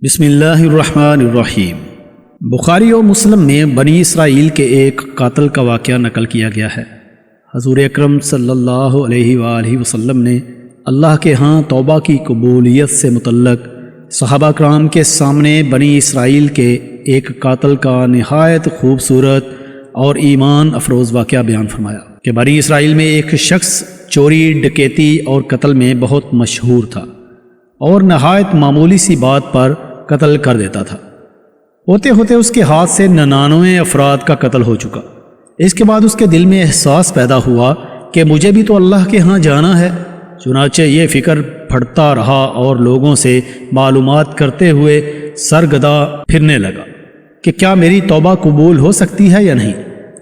بسم اللہ الرحمن الرحیم۔ بخاری و مسلم میں بنی اسرائیل کے ایک قاتل کا واقعہ نقل کیا گیا ہے۔ حضور اکرم صلی اللہ علیہ وآلہ وسلم نے اللہ کے ہاں توبہ کی قبولیت سے متعلق صحابہ کرام کے سامنے بنی اسرائیل کے ایک قاتل کا نہایت خوبصورت اور ایمان افروز واقعہ بیان فرمایا کہ بنی اسرائیل میں ایک شخص چوری، ڈکیتی اور قتل میں بہت مشہور تھا اور نہایت معمولی سی بات پر قتل کر دیتا تھا۔ ہوتے ہوتے اس کے ہاتھ سے 99 افراد کا قتل ہو چکا۔ اس کے بعد اس کے دل میں احساس پیدا ہوا کہ مجھے بھی تو اللہ کے ہاں جانا ہے۔ چنانچہ یہ فکر پھڑتا رہا اور لوگوں سے معلومات کرتے ہوئے سرگرداں پھرنے لگا کہ کیا میری توبہ قبول ہو سکتی ہے یا نہیں۔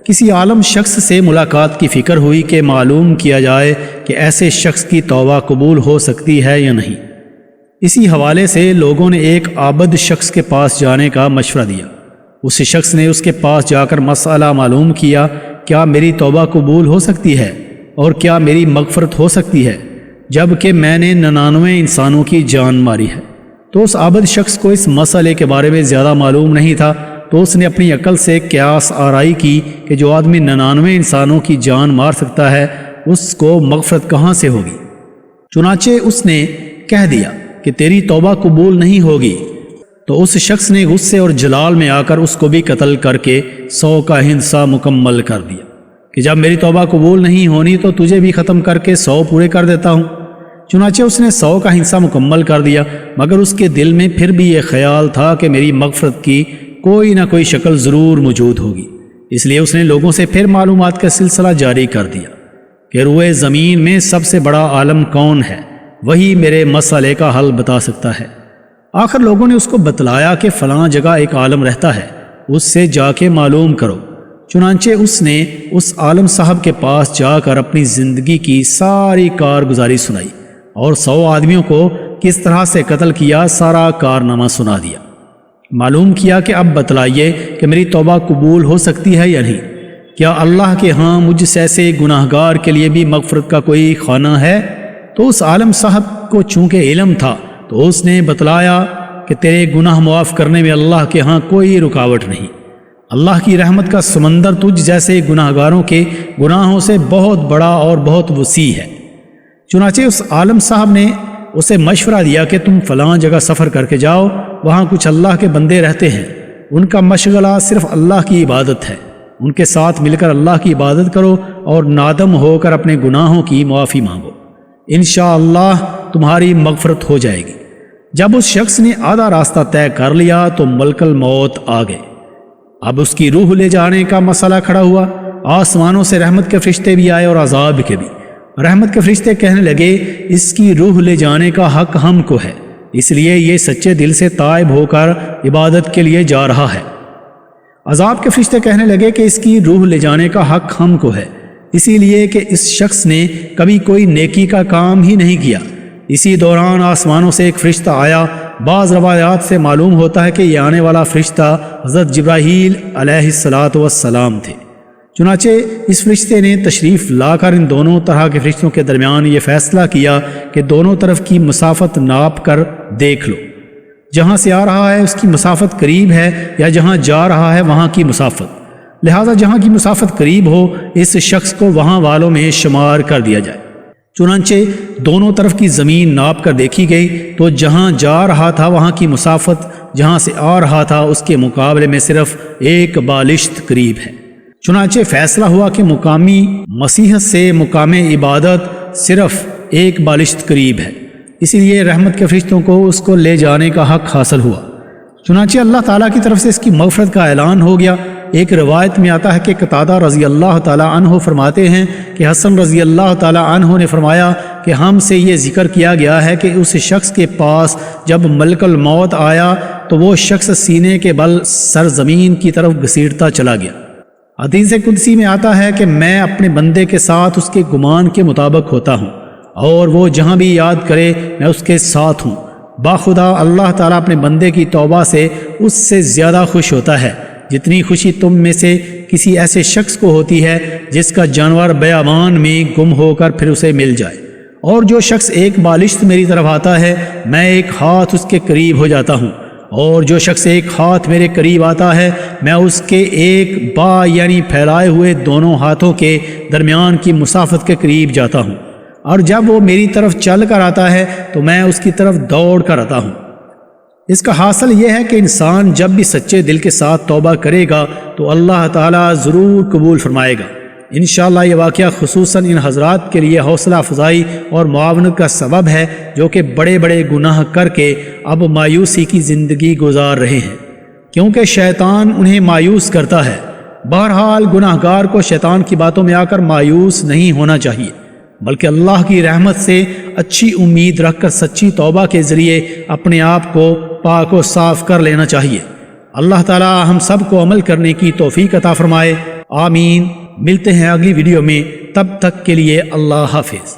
کسی عالم شخص سے ملاقات کی فکر ہوئی کہ معلوم کیا جائے کہ ایسے شخص کی توبہ قبول ہو سکتی ہے یا نہیں۔ اسی حوالے سے لوگوں نے ایک عابد شخص کے پاس جانے کا مشورہ دیا۔ اس شخص نے اس کے پاس جا کر مسئلہ معلوم کیا، کیا میری توبہ قبول ہو سکتی ہے اور کیا میری مغفرت ہو سکتی ہے جب کہ میں نے 99 انسانوں کی جان ماری ہے۔ تو اس عابد شخص کو اس مسئلے کے بارے میں زیادہ معلوم نہیں تھا، تو اس نے اپنی عقل سے قیاس آرائی کی کہ جو آدمی 99 انسانوں کی جان مار سکتا ہے اس کو مغفرت کہاں سے ہوگی۔ چنانچہ اس نے کہہ دیا کہ تیری توبہ قبول نہیں ہوگی۔ تو اس شخص نے غصے اور جلال میں آ کر اس کو بھی قتل کر کے 100 کا ہندسہ مکمل کر دیا کہ جب میری توبہ قبول نہیں ہونی تو تجھے بھی ختم کر کے 100 پورے کر دیتا ہوں۔ چنانچہ اس نے 100 کا ہندسہ مکمل کر دیا، مگر اس کے دل میں پھر بھی یہ خیال تھا کہ میری مغفرت کی کوئی نہ کوئی شکل ضرور موجود ہوگی۔ اس لیے اس نے لوگوں سے پھر معلومات کا سلسلہ جاری کر دیا کہ روئے زمین میں سب سے بڑا عالم کون ہے، وہی میرے مسئلے کا حل بتا سکتا ہے۔ آخر لوگوں نے اس کو بتلایا کہ فلاں جگہ ایک عالم رہتا ہے، اس سے جا کے معلوم کرو۔ چنانچہ اس نے اس عالم صاحب کے پاس جا کر اپنی زندگی کی ساری کارگزاری سنائی اور 100 آدمیوں کو کس طرح سے قتل کیا سارا کارنامہ سنا دیا۔ معلوم کیا کہ اب بتلائیے کہ میری توبہ قبول ہو سکتی ہے یا نہیں۔ کیا اللہ کے ہاں مجھ سے گناہگار کے لیے بھی مغفرت کا کوئی خانہ ہے؟ تو اس عالم صاحب کو چونکہ علم تھا تو اس نے بتلایا کہ تیرے گناہ معاف کرنے میں اللہ کے ہاں کوئی رکاوٹ نہیں۔ اللہ کی رحمت کا سمندر تجھ جیسے گناہگاروں کے گناہوں سے بہت بڑا اور بہت وسیع ہے۔ چنانچہ اس عالم صاحب نے اسے مشورہ دیا کہ تم فلاں جگہ سفر کر کے جاؤ، وہاں کچھ اللہ کے بندے رہتے ہیں، ان کا مشغلہ صرف اللہ کی عبادت ہے، ان کے ساتھ مل کر اللہ کی عبادت کرو اور نادم ہو کر اپنے گناہوں کی معافی مانگو، انشاءاللہ تمہاری مغفرت ہو جائے گی۔ جب اس شخص نے آدھا راستہ طے کر لیا تو ملک الموت آ گئے۔ اب اس کی روح لے جانے کا مسئلہ کھڑا ہوا۔ آسمانوں سے رحمت کے فرشتے بھی آئے اور عذاب کے بھی۔ رحمت کے فرشتے کہنے لگے اس کی روح لے جانے کا حق ہم کو ہے، اس لیے یہ سچے دل سے تائب ہو کر عبادت کے لیے جا رہا ہے۔ عذاب کے فرشتے کہنے لگے کہ اس کی روح لے جانے کا حق ہم کو ہے، اسی لیے کہ اس شخص نے کبھی کوئی نیکی کا کام ہی نہیں کیا۔ اسی دوران آسمانوں سے ایک فرشتہ آیا۔ بعض روایات سے معلوم ہوتا ہے کہ یہ آنے والا فرشتہ حضرت جبرائیل علیہ السلام تھے۔ چنانچہ اس فرشتے نے تشریف لا کر ان دونوں طرح کے فرشتوں کے درمیان یہ فیصلہ کیا کہ دونوں طرف کی مسافت ناپ کر دیکھ لو، جہاں سے آ رہا ہے اس کی مسافت قریب ہے یا جہاں جا رہا ہے وہاں کی مسافت، لہذا جہاں کی مسافت قریب ہو اس شخص کو وہاں والوں میں شمار کر دیا جائے۔ چنانچہ دونوں طرف کی زمین ناپ کر دیکھی گئی تو جہاں جا رہا تھا وہاں کی مسافت جہاں سے آ رہا تھا اس کے مقابلے میں صرف 1 بالشت قریب ہے۔ چنانچہ فیصلہ ہوا کہ مقامی مسیحت سے مقام عبادت صرف 1 بالشت قریب ہے، اسی لیے رحمت کے فرشتوں کو اس کو لے جانے کا حق حاصل ہوا۔ چنانچہ اللہ تعالیٰ کی طرف سے اس کی مغفرت کا اعلان ہو گیا۔ ایک روایت میں آتا ہے کہ قتادہ رضی اللہ تعالیٰ عنہ فرماتے ہیں کہ حسن رضی اللہ تعالیٰ عنہ نے فرمایا کہ ہم سے یہ ذکر کیا گیا ہے کہ اس شخص کے پاس جب ملک الموت آیا تو وہ شخص سینے کے بل سرزمین کی طرف گھسیٹتا چلا گیا۔ حدیث قدسی میں آتا ہے کہ میں اپنے بندے کے ساتھ اس کے گمان کے مطابق ہوتا ہوں اور وہ جہاں بھی یاد کرے میں اس کے ساتھ ہوں۔ باخدا اللہ تعالیٰ اپنے بندے کی توبہ سے اس سے زیادہ خوش ہوتا ہے جتنی خوشی تم میں سے کسی ایسے شخص کو ہوتی ہے جس کا جانور بیابان میں گم ہو کر پھر اسے مل جائے، اور جو شخص 1 بالشت میری طرف آتا ہے میں 1 ہاتھ اس کے قریب ہو جاتا ہوں اور جو شخص ایک ہاتھ میرے قریب آتا ہے میں اس کے ایک با یعنی پھیلائے ہوئے دونوں ہاتھوں کے درمیان کی مسافت کے قریب جاتا ہوں، اور جب وہ میری طرف چل کر آتا ہے تو میں اس کی طرف دوڑ کر آتا ہوں۔ اس کا حاصل یہ ہے کہ انسان جب بھی سچے دل کے ساتھ توبہ کرے گا تو اللہ تعالیٰ ضرور قبول فرمائے گا۔ انشاءاللہ یہ واقعہ خصوصاً ان حضرات کے لیے حوصلہ افزائی اور معاونت کا سبب ہے جو کہ بڑے بڑے گناہ کر کے اب مایوسی کی زندگی گزار رہے ہیں، کیونکہ شیطان انہیں مایوس کرتا ہے۔ بہرحال گناہ گار کو شیطان کی باتوں میں آ کر مایوس نہیں ہونا چاہیے، بلکہ اللہ کی رحمت سے اچھی امید رکھ کر سچی توبہ کے ذریعے اپنے آپ کو پاک و صاف کر لینا چاہیے۔ اللہ تعالی ہم سب کو عمل کرنے کی توفیق عطا فرمائے، آمین۔ ملتے ہیں اگلی ویڈیو میں، تب تک کے لیے اللہ حافظ۔